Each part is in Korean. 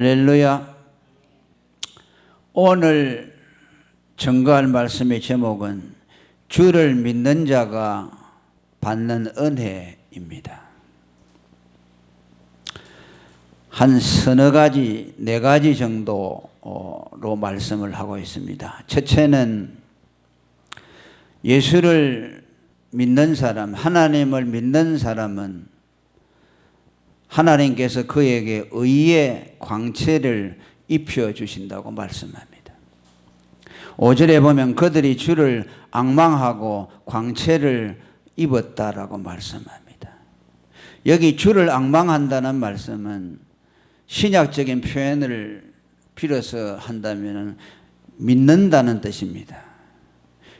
할렐루야. 오늘 증거할 말씀의 제목은 주를 믿는 자가 받는 은혜입니다. 한 서너 가지, 네 가지 정도로 말씀을 하고 있습니다. 첫째는 예수를 믿는 사람, 하나님을 믿는 사람은 하나님께서 그에게 의의 광채를 입혀주신다고 말씀합니다. 5절에 보면 그들이 주를 앙망하고 광채를 입었다라고 말씀합니다. 여기 주를 앙망한다는 말씀은 신약적인 표현을 빌어서 한다면 믿는다는 뜻입니다.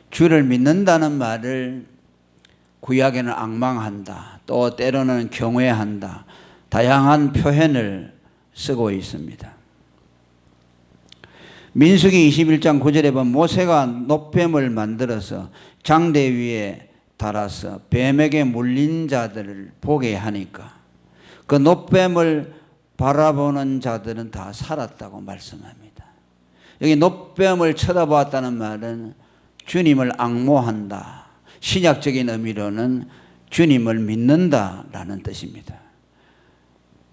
주를 믿는다는 말을 구약에는 앙망한다, 또 때로는 경외한다, 다양한 표현을 쓰고 있습니다. 민수기 21장 9절에 보면 모세가 놋뱀을 만들어서 장대 위에 달아서 뱀에게 물린 자들을 보게 하니까 그 놋뱀을 바라보는 자들은 다 살았다고 말씀합니다. 여기 놋뱀을 쳐다보았다는 말은 주님을 앙모한다, 신약적인 의미로는 주님을 믿는다라는 뜻입니다.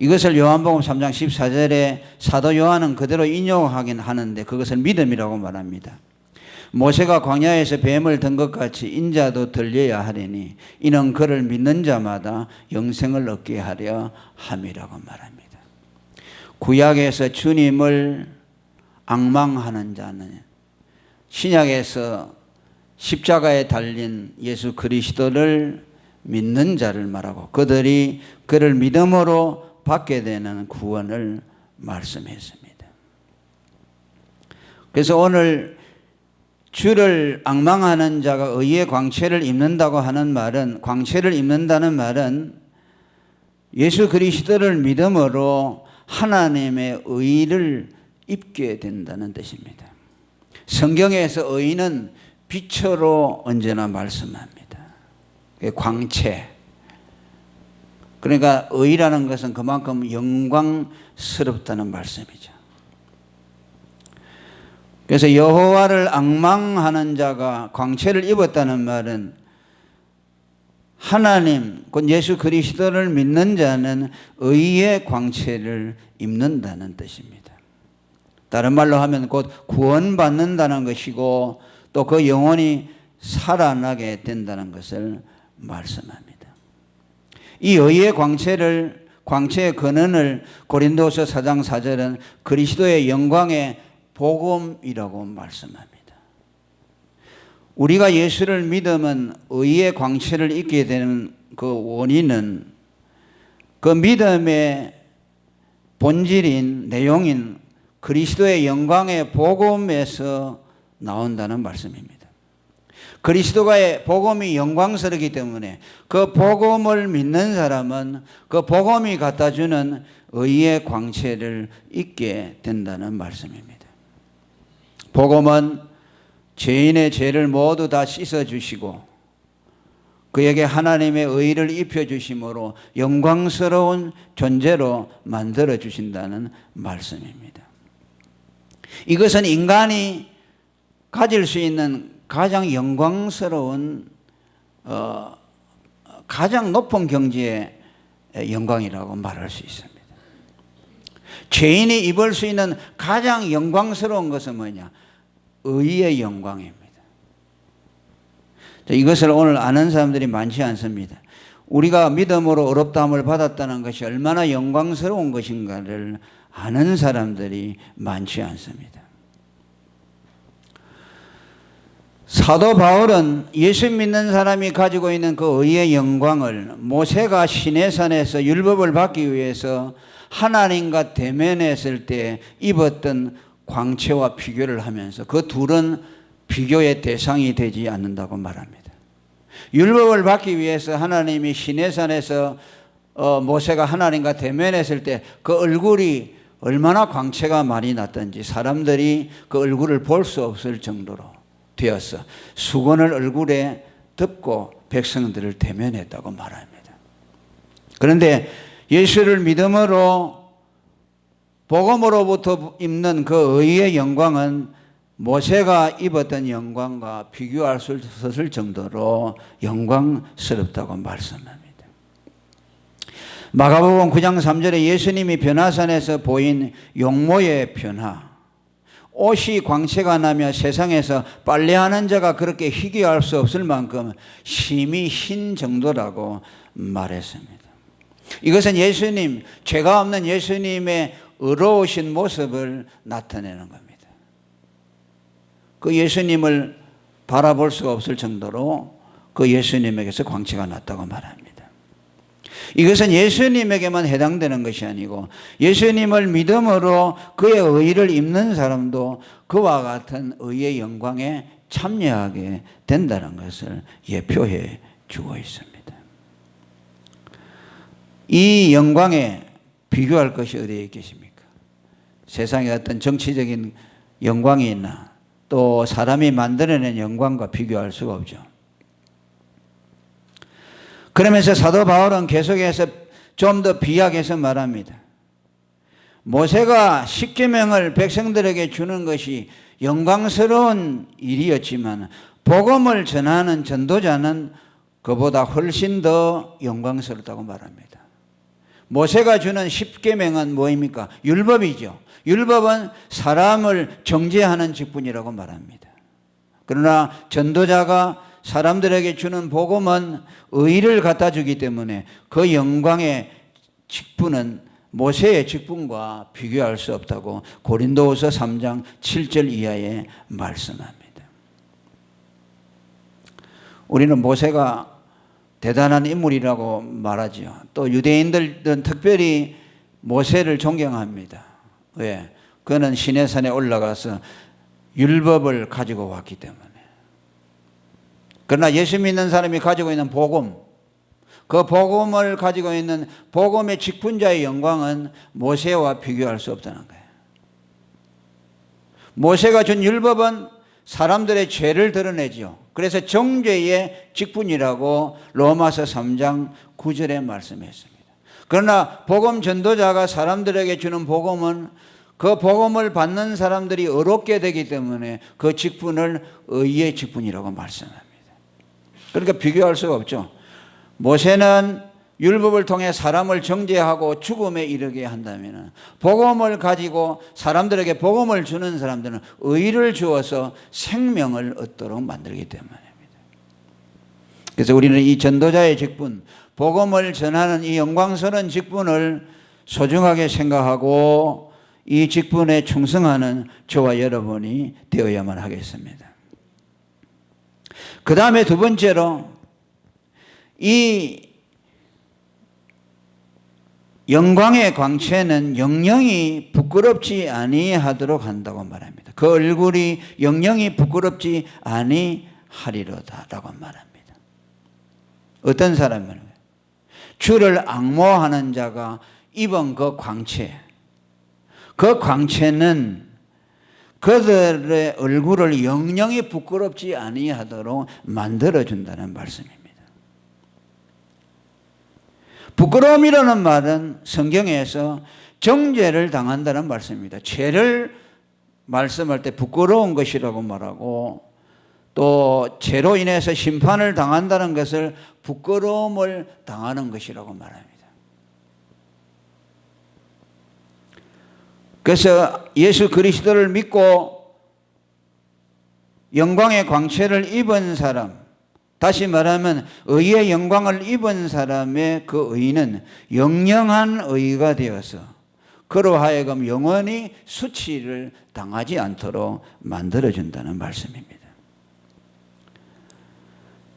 이것을 요한복음 3장 14절에 사도 요한은 그대로 인용하긴 하는데 그것을 믿음이라고 말합니다. 모세가 광야에서 뱀을 든 것 같이 인자도 들려야 하리니 이는 그를 믿는 자마다 영생을 얻게 하려 함이라고 말합니다. 구약에서 주님을 앙망하는 자는 신약에서 십자가에 달린 예수 그리스도를 믿는 자를 말하고 그들이 그를 믿음으로 받게 되는 구원을 말씀했습니다. 그래서 오늘 주를 앙망하는 자가 의의 광채를 입는다고 하는 말은, 광채를 입는다는 말은 예수 그리스도를 믿음으로 하나님의 의를 입게 된다는 뜻입니다. 성경에서 의는 빛으로 언제나 말씀합니다. 광채. 그러니까 의라는 것은 그만큼 영광스럽다는 말씀이죠. 그래서 여호와를 앙망하는 자가 광채를 입었다는 말은 하나님, 곧 예수 그리스도를 믿는 자는 의의 광채를 입는다는 뜻입니다. 다른 말로 하면 곧 구원받는다는 것이고 또 그 영혼이 살아나게 된다는 것을 말씀합니다. 이 의의 광채의 근원을 고린도서 4장 4절은 그리스도의 영광의 복음이라고 말씀합니다. 우리가 예수를 믿으면 의의 광채를 입게 되는 그 원인은 그 믿음의 본질인 내용인 그리스도의 영광의 복음에서 나온다는 말씀입니다. 그리스도가의 복음이 영광스럽기 때문에 그 복음을 믿는 사람은 그 복음이 갖다 주는 의의 광채를 입게 된다는 말씀입니다. 복음은 죄인의 죄를 모두 다 씻어주시고 그에게 하나님의 의를 입혀주심으로 영광스러운 존재로 만들어주신다는 말씀입니다. 이것은 인간이 가질 수 있는 가장 영광스러운 가장 높은 경지의 영광이라고 말할 수 있습니다. 죄인이 입을 수 있는 가장 영광스러운 것은 뭐냐? 의의 영광입니다. 이것을 오늘 아는 사람들이 많지 않습니다. 우리가 믿음으로 의롭다함을 받았다는 것이 얼마나 영광스러운 것인가를 아는 사람들이 많지 않습니다. 사도 바울은 예수 믿는 사람이 가지고 있는 그 의의 영광을 모세가 시내산에서 율법을 받기 위해서 하나님과 대면했을 때 입었던 광채와 비교를 하면서 그 둘은 비교의 대상이 되지 않는다고 말합니다. 율법을 받기 위해서 하나님이 시내산에서 모세가 하나님과 대면했을 때 그 얼굴이 얼마나 광채가 많이 났던지 사람들이 그 얼굴을 볼 수 없을 정도로 되어서 수건을 얼굴에 덮고 백성들을 대면했다고 말합니다. 그런데 예수를 믿음으로 복음으로부터 입는 그 의의 영광은 모세가 입었던 영광과 비교할 수 없을 정도로 영광스럽다고 말씀합니다. 마가복음 9장 3절에 예수님이 변화산에서 보인 용모의 변화, 옷이 광채가 나며 세상에서 빨래하는 자가 그렇게 희귀할 수 없을 만큼 심히 흰 정도라고 말했습니다. 이것은 예수님, 죄가 없는 예수님의 의로우신 모습을 나타내는 겁니다. 그 예수님을 바라볼 수가 없을 정도로 그 예수님에게서 광채가 났다고 말합니다. 이것은 예수님에게만 해당되는 것이 아니고 예수님을 믿음으로 그의 의를 입는 사람도 그와 같은 의의 영광에 참여하게 된다는 것을 예표해 주고 있습니다. 이 영광에 비교할 것이 어디에 있겠습니까? 세상에 어떤 정치적인 영광이 있나 또 사람이 만들어낸 영광과 비교할 수가 없죠. 그러면서 사도 바울은 계속해서 좀 더 비약해서 말합니다. 모세가 십계명을 백성들에게 주는 것이 영광스러운 일이었지만 복음을 전하는 전도자는 그보다 훨씬 더 영광스럽다고 말합니다. 모세가 주는 십계명은 뭐입니까? 율법이죠. 율법은 사람을 정죄하는 직분이라고 말합니다. 그러나 전도자가 사람들에게 주는 복음은 의를 갖다 주기 때문에 그 영광의 직분은 모세의 직분과 비교할 수 없다고 고린도후서 3장 7절 이하에 말씀합니다. 우리는 모세가 대단한 인물이라고 말하죠. 또 유대인들은 특별히 모세를 존경합니다. 왜? 그는 시내산에 올라가서 율법을 가지고 왔기 때문에. 그러나 예수 믿는 사람이 가지고 있는 복음, 그 복음을 가지고 있는 복음의 직분자의 영광은 모세와 비교할 수 없다는 거예요. 모세가 준 율법은 사람들의 죄를 드러내죠. 그래서 정죄의 직분이라고 로마서 3장 9절에 말씀했습니다. 그러나 복음 전도자가 사람들에게 주는 복음은 그 복음을 받는 사람들이 의롭게 되기 때문에 그 직분을 의의 직분이라고 말씀합니다. 그러니까 비교할 수가 없죠. 모세는 율법을 통해 사람을 정죄하고 죽음에 이르게 한다면 복음을 가지고 사람들에게 복음을 주는 사람들은 의를 주어서 생명을 얻도록 만들기 때문입니다. 그래서 우리는 이 전도자의 직분, 복음을 전하는 이 영광스러운 직분을 소중하게 생각하고 이 직분에 충성하는 저와 여러분이 되어야만 하겠습니다. 그 다음에 두 번째로 이 영광의 광채는 영영이 부끄럽지 아니하도록 한다고 말합니다. 그 얼굴이 영영이 부끄럽지 아니하리로다라고 말합니다. 어떤 사람은 주를 앙모하는 자가 입은 그 광채, 그 광채는 그들의 얼굴을 영영이 부끄럽지 아니하도록 만들어준다는 말씀입니다. 부끄러움이라는 말은 성경에서 정죄를 당한다는 말씀입니다. 죄를 말씀할 때 부끄러운 것이라고 말하고 또 죄로 인해서 심판을 당한다는 것을 부끄러움을 당하는 것이라고 말합니다. 그래서 예수 그리스도를 믿고 영광의 광채를 입은 사람, 다시 말하면 의의 영광을 입은 사람의 그 의는 영영한 의가 되어서 그로 하여금 영원히 수치를 당하지 않도록 만들어준다는 말씀입니다.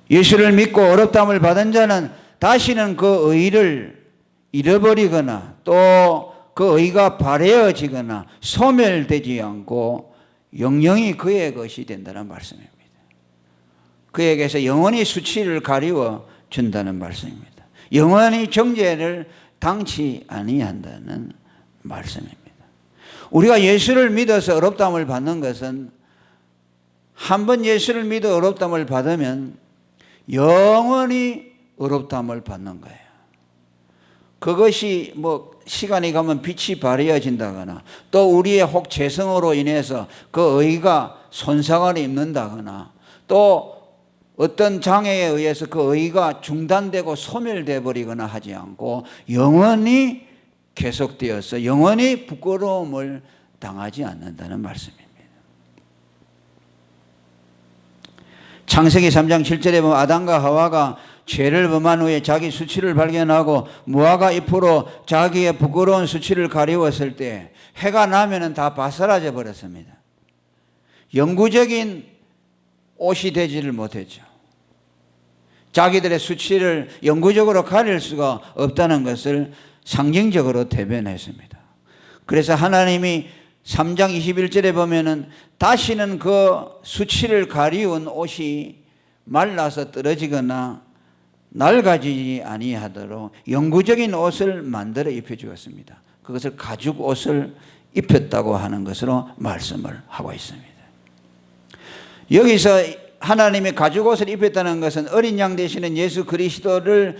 예수를 믿고 어렵다함을 받은 자는 다시는 그 의를 잃어버리거나 또 그 의가 발해어지거나 소멸되지 않고 영영이 그의 것이 된다는 말씀입니다. 그에게서 영원히 수치를 가리워 준다는 말씀입니다. 영원히 정죄를 당치 아니한다는 말씀입니다. 우리가 예수를 믿어서 어렵다함을 받는 것은 한번 예수를 믿어 어렵다함을 받으면 영원히 어렵다함을 받는 거예요. 그것이 시간이 가면 빛이 발휘해진다거나 또 우리의 혹 죄성으로 인해서 그 의가 손상을 입는다거나 또 어떤 장애에 의해서 그 의가 중단되고 소멸되어 버리거나 하지 않고 영원히 계속되어서 영원히 부끄러움을 당하지 않는다는 말씀입니다. 창세기 3장 7절에 보면 아담과 하와가 죄를 범한 후에 자기 수치를 발견하고 무화과 잎으로 자기의 부끄러운 수치를 가리웠을 때 해가 나면은 다 바스라져 버렸습니다. 영구적인 옷이 되지를 못했죠. 자기들의 수치를 영구적으로 가릴 수가 없다는 것을 상징적으로 대변했습니다. 그래서 하나님이 3장 21절에 보면은 다시는 그 수치를 가리운 옷이 말라서 떨어지거나 낡아지지 아니하도록 영구적인 옷을 만들어 입혀 주었습니다. 그것을 가죽 옷을 입혔다고 하는 것으로 말씀을 하고 있습니다. 여기서 하나님이 가죽 옷을 입혔다는 것은 어린 양 되시는 예수 그리스도를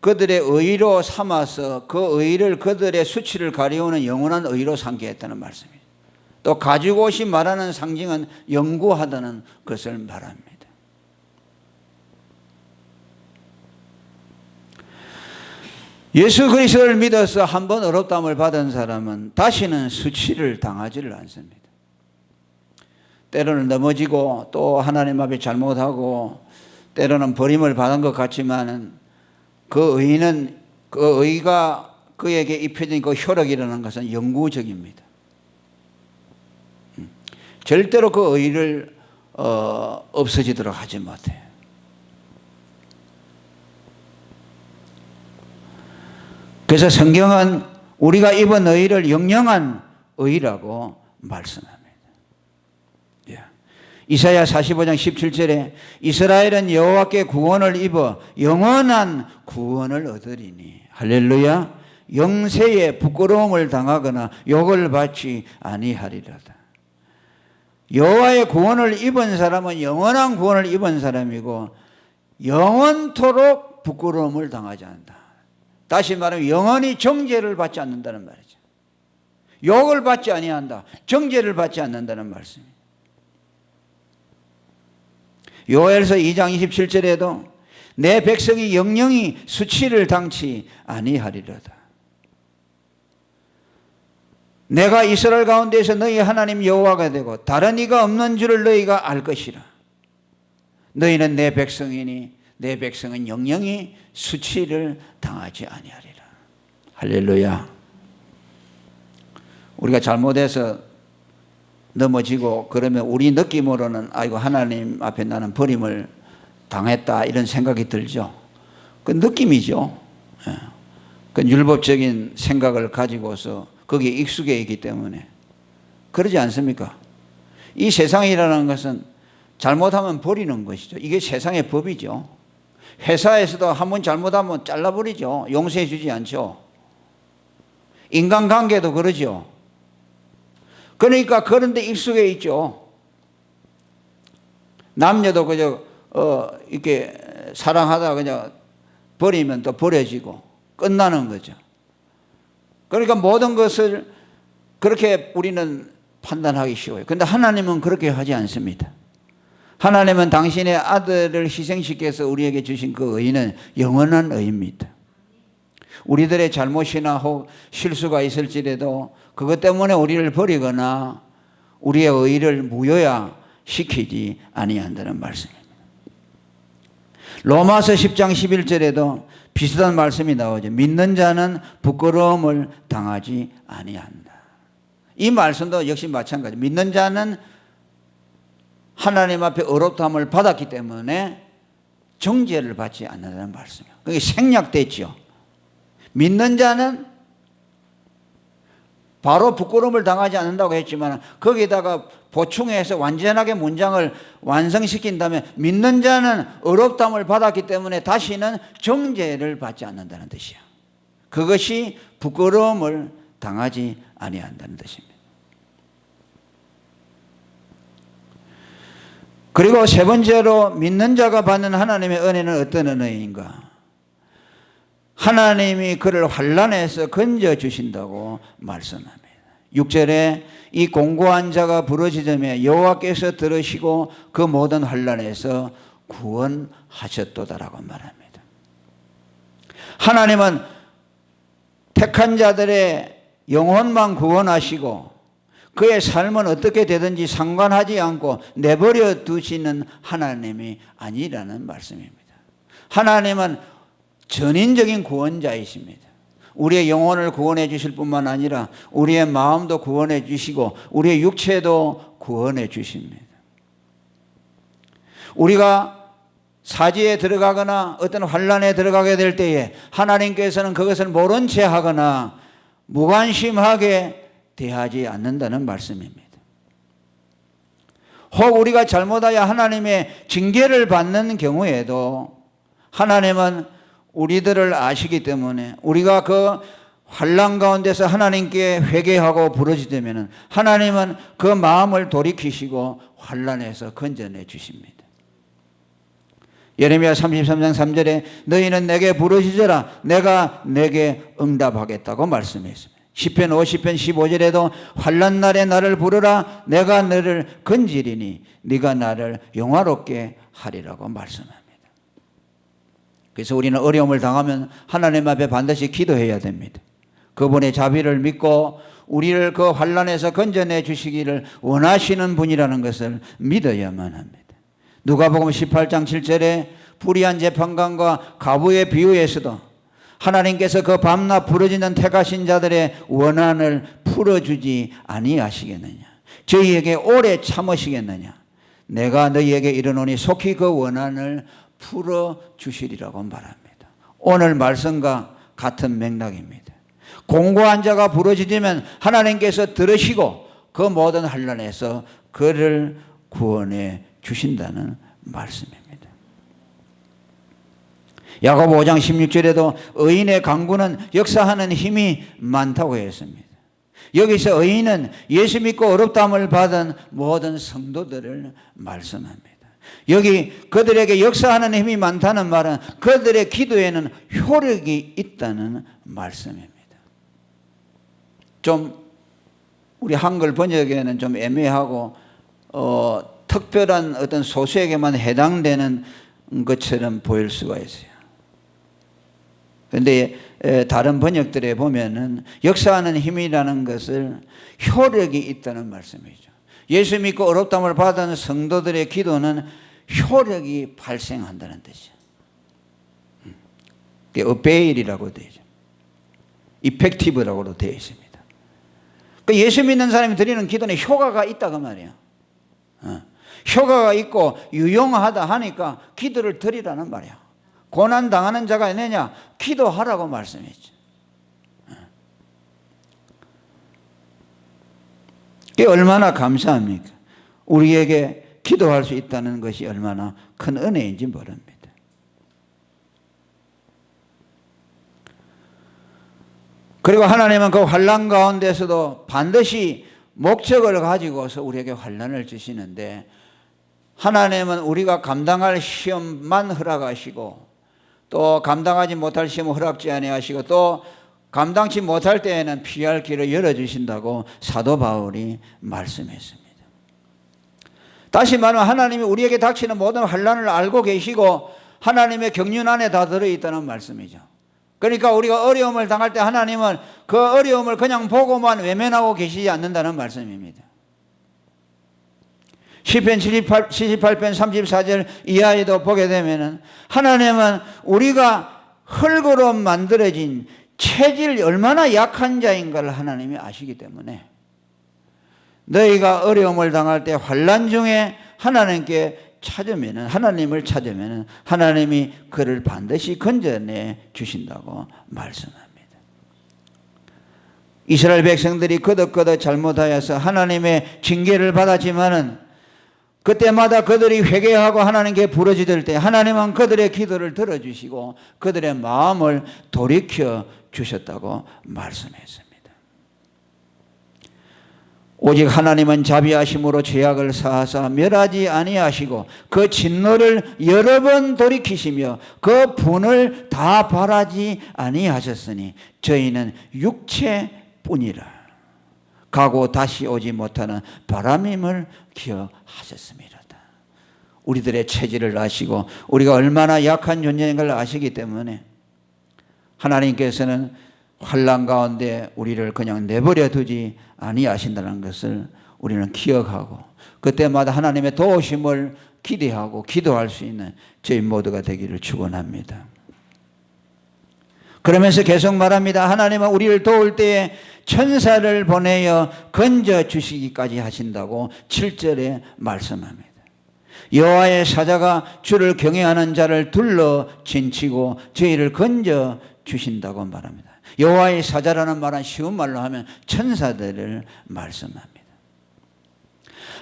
그들의 의로 삼아서 그 의를 그들의 수치를 가리우는 영원한 의로 삼게 했다는 말씀입니다. 또 가죽 옷이 말하는 상징은 영구하다는 것을 말합니다. 예수 그리스도를 믿어서 한번 어렵다함을 받은 사람은 다시는 수치를 당하지를 않습니다. 때로는 넘어지고 또 하나님 앞에 잘못하고 때로는 버림을 받은 것 같지만 그 의가 그에게 입혀진 그 효력이라는 것은 영구적입니다. 절대로 그 의를 없어지도록 하지 못해요. 그래서 성경은 우리가 입은 의를 영영한 의라고 말씀합니다. 이사야 45장 17절에 이스라엘은 여호와께 구원을 입어 영원한 구원을 얻으리니 할렐루야. 영세에 부끄러움을 당하거나 욕을 받지 아니하리로다. 여호와의 구원을 입은 사람은 영원한 구원을 입은 사람이고 영원토록 부끄러움을 당하지 않는다. 다시 말하면 영원히 정죄를 받지 않는다는 말이죠. 욕을 받지 아니한다. 정죄를 받지 않는다는 말씀입니다. 요엘서 2장 27절에도 내 백성이 영영히 수치를 당치 아니하리로다. 내가 이스라엘 가운데에서 너희 하나님 여호와가 되고 다른 이가 없는 줄을 너희가 알 것이라. 너희는 내 백성이니 내 백성은 영영히 수치를 당하지 아니하리라. 할렐루야. 우리가 잘못해서 넘어지고 그러면 우리 느낌으로는 아이고 하나님 앞에 나는 버림을 당했다 이런 생각이 들죠. 그 느낌이죠. 그 율법적인 생각을 가지고서 거기에 익숙해 있기 때문에 그러지 않습니까? 이 세상이라는 것은 잘못하면 버리는 것이죠. 이게 세상의 법이죠. 회사에서도 한번 잘못하면 잘라버리죠. 용서해 주지 않죠. 인간관계도 그러죠. 그러니까 그런데 익숙해 있죠. 남녀도 그저 이렇게 사랑하다가 그냥 버리면 또 버려지고 끝나는 거죠. 그러니까 모든 것을 그렇게 우리는 판단하기 쉬워요. 그런데 하나님은 그렇게 하지 않습니다. 하나님은 당신의 아들을 희생시켜서 우리에게 주신 그 의는 영원한 의입니다. 우리들의 잘못이나 혹 실수가 있을지라도 그것 때문에 우리를 버리거나 우리의 의를 무효화시키지 아니한다는 말씀입니다. 로마서 10장 11절에도 비슷한 말씀이 나오죠. 믿는 자는 부끄러움을 당하지 아니한다. 이 말씀도 역시 마찬가지. 믿는 자는 하나님 앞에 어렵다함을 받았기 때문에 정죄를 받지 않는다는 말씀이에요. 그게 생략됐죠. 믿는 자는 바로 부끄러움을 당하지 않는다고 했지만 거기다가 보충해서 완전하게 문장을 완성시킨다면 믿는 자는 어렵다함을 받았기 때문에 다시는 정죄를 받지 않는다는 뜻이야. 그것이 부끄러움을 당하지 아니한다는 뜻입니다. 그리고 세 번째로 믿는 자가 받는 하나님의 은혜는 어떤 은혜인가? 하나님이 그를 환난에서 건져 주신다고 말씀합니다. 6절에 이 공고한 자가 부르짖으며 여호와께서 들으시고 그 모든 환난에서 구원하셨도다라고 말합니다. 하나님은 택한 자들의 영혼만 구원하시고 그의 삶은 어떻게 되든지 상관하지 않고 내버려 두시는 하나님이 아니라는 말씀입니다. 하나님은 전인적인 구원자이십니다. 우리의 영혼을 구원해 주실 뿐만 아니라 우리의 마음도 구원해 주시고 우리의 육체도 구원해 주십니다. 우리가 사지에 들어가거나 어떤 환난에 들어가게 될 때에 하나님께서는 그것을 모른 채 하거나 무관심하게 대하지 않는다는 말씀입니다. 혹 우리가 잘못하여 하나님의 징계를 받는 경우에도 하나님은 우리들을 아시기 때문에 우리가 그 환난 가운데서 하나님께 회개하고 부르짖으면 하나님은 그 마음을 돌이키시고 환난에서 건져내 주십니다. 예레미야 33장 3절에 너희는 내게 부르짖으라 내가 내게 응답하겠다고 말씀했습니다. 시편 50편 15절에도 환난 날에 나를 부르라 내가 너를 건지리니 네가 나를 영화롭게 하리라고 말씀합니다. 그래서 우리는 어려움을 당하면 하나님 앞에 반드시 기도해야 됩니다. 그분의 자비를 믿고 우리를 그 환난에서 건져내 주시기를 원하시는 분이라는 것을 믿어야만 합니다. 누가복음 18장 7절에 불의한 재판관과 과부의 비유에서도 하나님께서 그 밤낮 부르짖는 택하신 자들의 원한을 풀어주지 아니하시겠느냐. 저희에게 오래 참으시겠느냐. 내가 너희에게 이르노니 속히 그 원한을 풀어주시리라고 말합니다. 오늘 말씀과 같은 맥락입니다. 공고한 자가 부르짖으면 하나님께서 들으시고 그 모든 환난에서 그를 구원해 주신다는 말씀입니다. 야고보 5장 16절에도 의인의 강구는 역사하는 힘이 많다고 했습니다. 여기서 의인은 예수 믿고 어렵다함을 받은 모든 성도들을 말씀합니다. 여기 그들에게 역사하는 힘이 많다는 말은 그들의 기도에는 효력이 있다는 말씀입니다. 좀 우리 한글 번역에는 좀 애매하고 특별한 어떤 소수에게만 해당되는 것처럼 보일 수가 있어요. 그런데 다른 번역들에 보면은 역사하는 힘이라는 것을 효력이 있다는 말씀이죠. 예수 믿고 어렵다함을 받은 성도들의 기도는 효력이 발생한다는 뜻이죠. 그게 avail이라고 되어 있죠. effective라고도 되어 있습니다. 그러니까 예수 믿는 사람이 드리는 기도는 효과가 있다고 말이에요. 효과가 있고 유용하다 하니까 기도를 드리라는 말이야. 고난 당하는 자가 있느냐? 기도하라고 말씀했죠. 그게 얼마나 감사합니까? 우리에게 기도할 수 있다는 것이 얼마나 큰 은혜인지 모릅니다. 그리고 하나님은 그 환난 가운데서도 반드시 목적을 가지고서 우리에게 환난을 주시는데 하나님은 우리가 감당할 시험만 허락하시고 또 감당하지 못할 시험을 허락지 아니하시고 또 감당치 못할 때에는 피할 길을 열어주신다고 사도 바울이 말씀했습니다. 다시 말하면 하나님이 우리에게 닥치는 모든 환난을 알고 계시고 하나님의 경륜 안에 다 들어있다는 말씀이죠. 그러니까 우리가 어려움을 당할 때 하나님은 그 어려움을 그냥 보고만 외면하고 계시지 않는다는 말씀입니다. 시편 78편 34절 이하에도 보게 되면은 하나님은 우리가 흙으로 만들어진 체질이 얼마나 약한 자인가를 하나님이 아시기 때문에 너희가 어려움을 당할 때 환난 중에 하나님께 찾으면은 하나님을 찾으면은 하나님이 그를 반드시 건져내 주신다고 말씀합니다. 이스라엘 백성들이 거듭거듭 잘못하여서 하나님의 징계를 받았지만은 그때마다 그들이 회개하고 하나님께 부르짖을 때 하나님은 그들의 기도를 들어주시고 그들의 마음을 돌이켜 주셨다고 말씀했습니다. 오직 하나님은 자비하심으로 죄악을 사하사 멸하지 아니하시고 그 진노를 여러 번 돌이키시며 그 분을 다 바라지 아니하셨으니 저희는 육체뿐이라 가고 다시 오지 못하는 바람임을 기억하셨습니다. 우리들의 체질을 아시고 우리가 얼마나 약한 존재인 걸 아시기 때문에 하나님께서는 환난 가운데 우리를 그냥 내버려 두지 아니하신다는 것을 우리는 기억하고 그때마다 하나님의 도우심을 기대하고 기도할 수 있는 저희 모두가 되기를 축원합니다. 그러면서 계속 말합니다. 하나님은 우리를 도울 때에 천사를 보내어 건져 주시기까지 하신다고 7절에 말씀합니다. 여호와의 사자가 주를 경외하는 자를 둘러 진치고 저희를 건져 주신다고 말합니다. 여호와의 사자라는 말은 쉬운 말로 하면 천사들을 말씀합니다.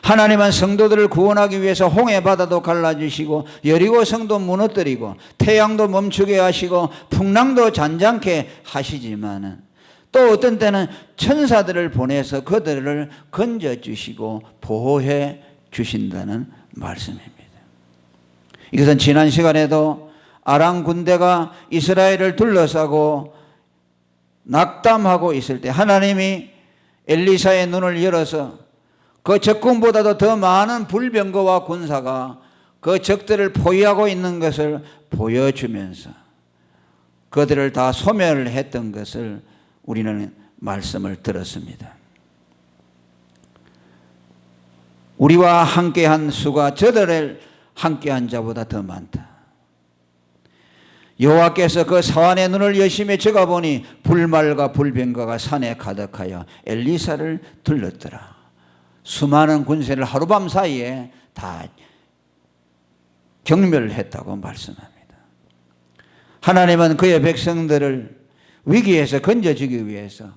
하나님은 성도들을 구원하기 위해서 홍해 바다도 갈라주시고 여리고 성도 무너뜨리고 태양도 멈추게 하시고 풍랑도 잔잔케 하시지만은 또 어떤 때는 천사들을 보내서 그들을 건져주시고 보호해 주신다는 말씀입니다. 이것은 지난 시간에도 아람 군대가 이스라엘을 둘러싸고 낙담하고 있을 때 하나님이 엘리사의 눈을 열어서 그 적군보다도 더 많은 불병거와 군사가 그 적들을 포위하고 있는 것을 보여주면서 그들을 다 소멸했던 것을 우리는 말씀을 들었습니다. 우리와 함께한 수가 저들을 함께한 자보다 더 많다. 여호와께서 그 사환의 눈을 여심해 저가 보니 불말과 불병거가 산에 가득하여 엘리사를 둘렀더라. 수많은 군세를 하룻밤 사이에 다 경멸했다고 말씀합니다. 하나님은 그의 백성들을 위기에서 건져주기 위해서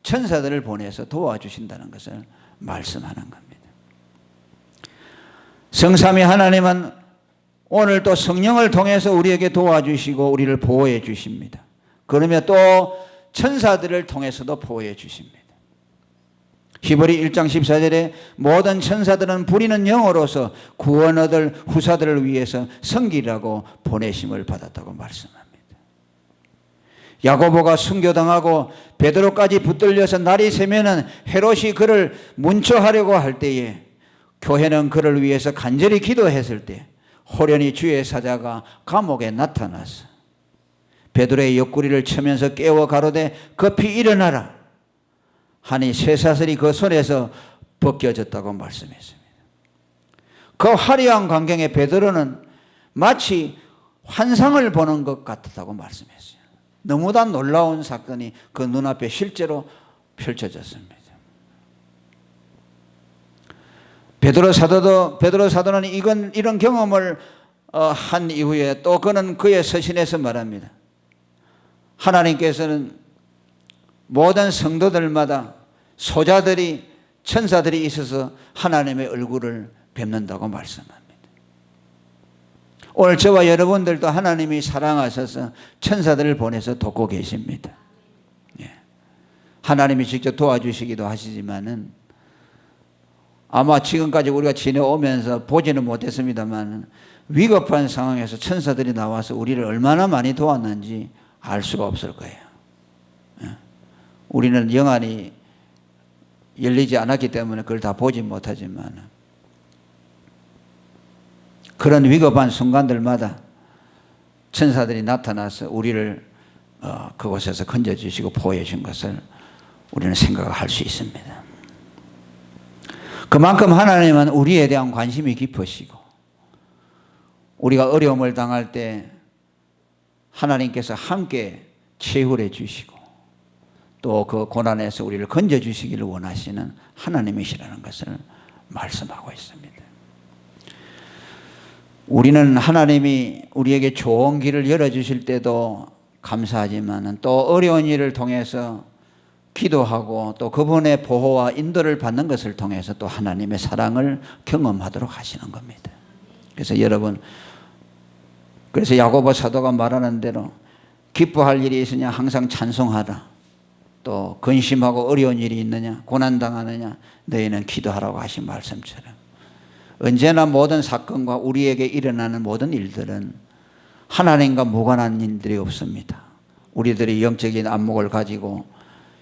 천사들을 보내서 도와주신다는 것을 말씀하는 겁니다. 성삼위 하나님은 오늘 또 성령을 통해서 우리에게 도와주시고 우리를 보호해 주십니다. 그러면 또 천사들을 통해서도 보호해 주십니다. 히브리 1장 14절에 모든 천사들은 부리는 영으로서 구원 얻을 후사들을 위해서 섬기라고 보내심을 받았다고 말씀합니다. 야고보가 순교당하고 베드로까지 붙들려서 날이 새면은 헤롯이 그를 문초하려고 할 때에 교회는 그를 위해서 간절히 기도했을 때 호련히 주의 사자가 감옥에 나타나서 베드로의 옆구리를 쳐면서 깨워 가로되 급히 일어나라 하니 쇠사슬이 그 손에서 벗겨졌다고 말씀했습니다. 그 화려한 광경에 베드로는 마치 환상을 보는 것 같았다고 말씀했어요. 너무나 놀라운 사건이 그 눈앞에 실제로 펼쳐졌습니다. 베드로 사도는 이런 경험을 한 이후에 또 그는 그의 서신에서 말합니다. 하나님께서는 모든 성도들마다 소자들이 천사들이 있어서 하나님의 얼굴을 뵙는다고 말씀합니다. 오늘 저와 여러분들도 하나님이 사랑하셔서 천사들을 보내서 돕고 계십니다. 하나님이 직접 도와주시기도 하시지만은 아마 지금까지 우리가 지내오면서 보지는 못했습니다만 위급한 상황에서 천사들이 나와서 우리를 얼마나 많이 도왔는지 알 수가 없을 거예요. 우리는 영안이 열리지 않았기 때문에 그걸 다 보지 못하지만 그런 위급한 순간들마다 천사들이 나타나서 우리를 그곳에서 건져주시고 보호해 준 것을 우리는 생각할 수 있습니다. 그만큼 하나님은 우리에 대한 관심이 깊으시고 우리가 어려움을 당할 때 하나님께서 함께 채울해 주시고 또 그 고난에서 우리를 건져주시기를 원하시는 하나님이시라는 것을 말씀하고 있습니다. 우리는 하나님이 우리에게 좋은 길을 열어주실 때도 감사하지만 또 어려운 일을 통해서 기도하고 또 그분의 보호와 인도를 받는 것을 통해서 또 하나님의 사랑을 경험하도록 하시는 겁니다. 그래서 여러분, 그래서 야고보 사도가 말하는 대로 기뻐할 일이 있으냐 항상 찬송하라. 또 근심하고 어려운 일이 있느냐, 고난당하느냐, 너희는 기도하라고 하신 말씀처럼 언제나 모든 사건과 우리에게 일어나는 모든 일들은 하나님과 무관한 일들이 없습니다. 우리들이 영적인 안목을 가지고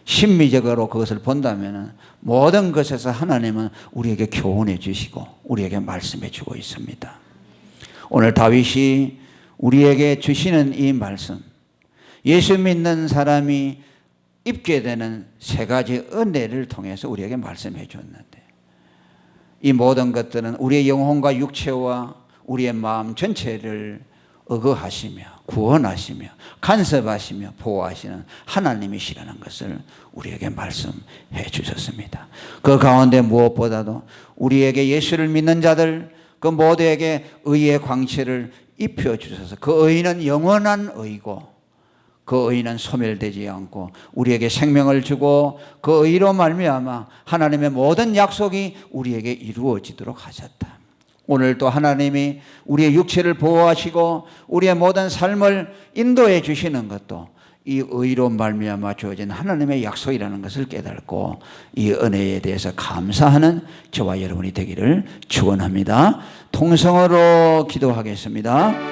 심미적으로 그것을 본다면 모든 것에서 하나님은 우리에게 교훈해 주시고 우리에게 말씀해 주고 있습니다. 오늘 다윗이 우리에게 주시는 이 말씀, 예수 믿는 사람이 입게 되는 세 가지 은혜를 통해서 우리에게 말씀해 줬는데, 이 모든 것들은 우리의 영혼과 육체와 우리의 마음 전체를 의거하시며 구원하시며 간섭하시며 보호하시는 하나님이시라는 것을 우리에게 말씀해 주셨습니다. 그 가운데 무엇보다도 우리에게 예수를 믿는 자들 그 모두에게 의의 광채를 입혀 주셔서 그 의는 영원한 의고 그 의는 소멸되지 않고 우리에게 생명을 주고 그 의로 말미암아 하나님의 모든 약속이 우리에게 이루어지도록 하셨다. 오늘도 하나님이 우리의 육체를 보호하시고 우리의 모든 삶을 인도해 주시는 것도 이 의로 말미암아 주어진 하나님의 약속이라는 것을 깨닫고 이 은혜에 대해서 감사하는 저와 여러분이 되기를 축원합니다. 통성으로 기도하겠습니다.